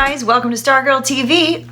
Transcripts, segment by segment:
guys, welcome to Stargirl TV.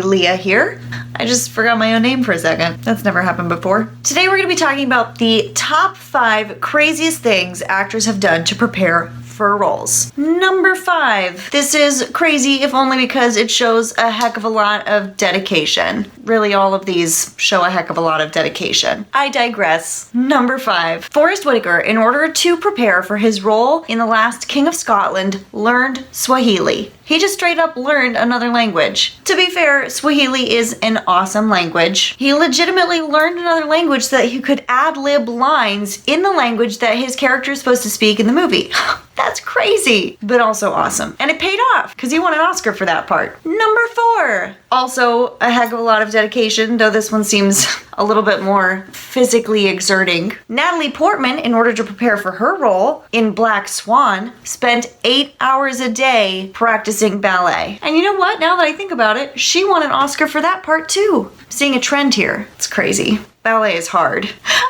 Leah here. I just forgot my own name for a second. That's never happened before. Today we're going to be talking about the top 5 craziest things actors have done to prepare for roles. Number 5. This is crazy if only because it shows a heck of a lot of dedication. Really, all of these show a heck of a lot of dedication. I digress. Number 5. Forest Whitaker, in order to prepare for his role in The Last King of Scotland, learned Swahili. He just straight up learned another language. To be fair, Swahili is an awesome language. He legitimately learned another language so that he could ad-lib lines in the language that his character is supposed to speak in the movie. That's crazy, but also awesome. And it paid off, because he won an Oscar for that part. Number 4. Also a heck of a lot of dedication, though this one seems a little bit more physically exerting. Natalie Portman, in order to prepare for her role in Black Swan, spent 8 hours a day practicing ballet. And you know what? Now that I think about it, she won an Oscar for that part too. I'm seeing a trend here. It's crazy. Ballet is hard.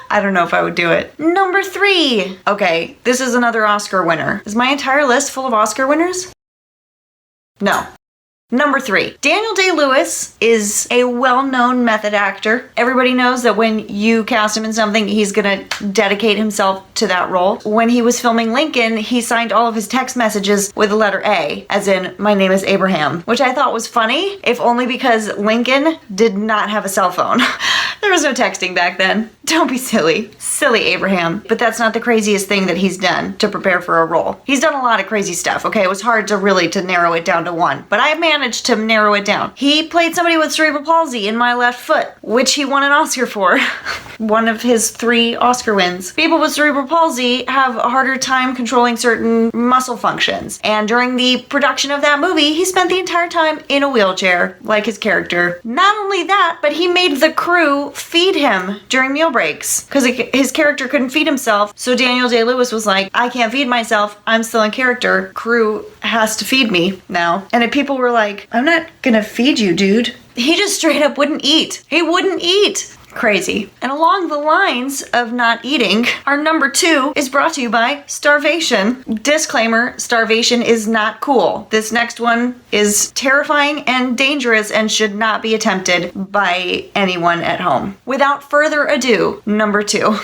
I don't know if I would do it. Number 3. Okay, this is another Oscar winner. Is my entire list full of Oscar winners? No. Number 3. Daniel Day-Lewis is a well-known method actor. Everybody knows that when you cast him in something, he's gonna dedicate himself to that role. When he was filming Lincoln, he signed all of his text messages with the letter A, as in, my name is Abraham, which I thought was funny, if only because Lincoln did not have a cell phone. There was no texting back then. Don't be silly. Silly Abraham. But that's not the craziest thing that he's done to prepare for a role. He's done a lot of crazy stuff, okay? It was hard to narrow it down to one, but I managed to narrow it down. He played somebody with cerebral palsy in My Left Foot, which he won an Oscar for. One of his 3 Oscar wins. People with cerebral palsy have a harder time controlling certain muscle functions, and during the production of that movie, he spent the entire time in a wheelchair, like his character. Not only that, but he made the crew feed him during meal breaks, because his character couldn't feed himself, so Daniel Day-Lewis was like, I can't feed myself, I'm still in character, crew has to feed me now. And if people were like, I'm not gonna feed you, dude. He just straight up wouldn't eat. He wouldn't eat. Crazy. And along the lines of not eating, our number 2 is brought to you by starvation. Disclaimer, starvation is not cool. This next one is terrifying and dangerous and should not be attempted by anyone at home. Without further ado, number 2.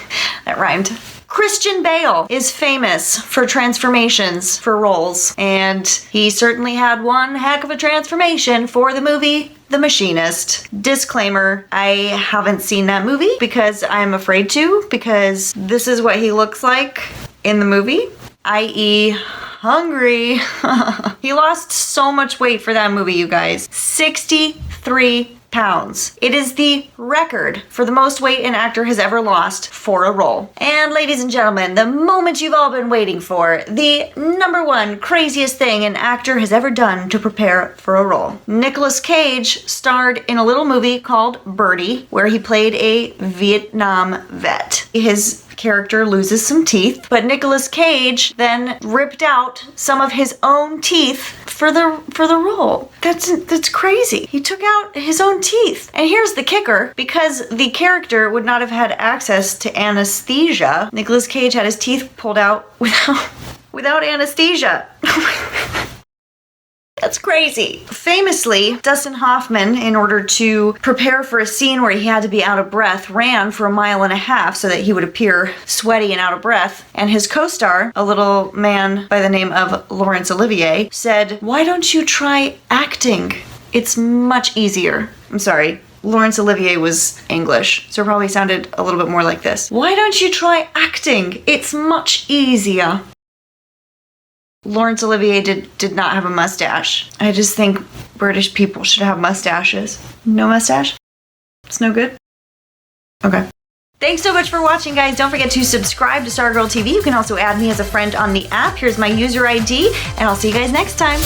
That rhymed. Christian Bale is famous for transformations for roles, and he certainly had one heck of a transformation for the movie The Machinist. Disclaimer, I haven't seen that movie because I'm afraid to, because this is what he looks like in the movie, i.e. hungry. He lost so much weight for that movie, you guys. 63 pounds. It is the record for the most weight an actor has ever lost for a role. And ladies and gentlemen, the moment you've all been waiting for, the number 1 craziest thing an actor has ever done to prepare for a role. Nicolas Cage starred in a little movie called Birdie, where he played a Vietnam vet. His character loses some teeth, but Nicolas Cage then ripped out some of his own teeth for the role. That's crazy. He took out his own teeth. And here's the kicker, because the character would not have had access to anesthesia, Nicolas Cage had his teeth pulled out without anesthesia. That's crazy. Famously, Dustin Hoffman, in order to prepare for a scene where he had to be out of breath, ran for 1.5 miles so that he would appear sweaty and out of breath. And his co-star, a little man by the name of Laurence Olivier, said, "Why don't you try acting? It's much easier." I'm sorry. Laurence Olivier was English, so it probably sounded a little bit more like this. "Why don't you try acting? It's much easier." Laurence Olivier did not have a mustache. I just think British people should have mustaches. No mustache? It's no good? Okay. Thanks so much for watching, guys. Don't forget to subscribe to Stargirl TV. You can also add me as a friend on the app. Here's my user ID, and I'll see you guys next time.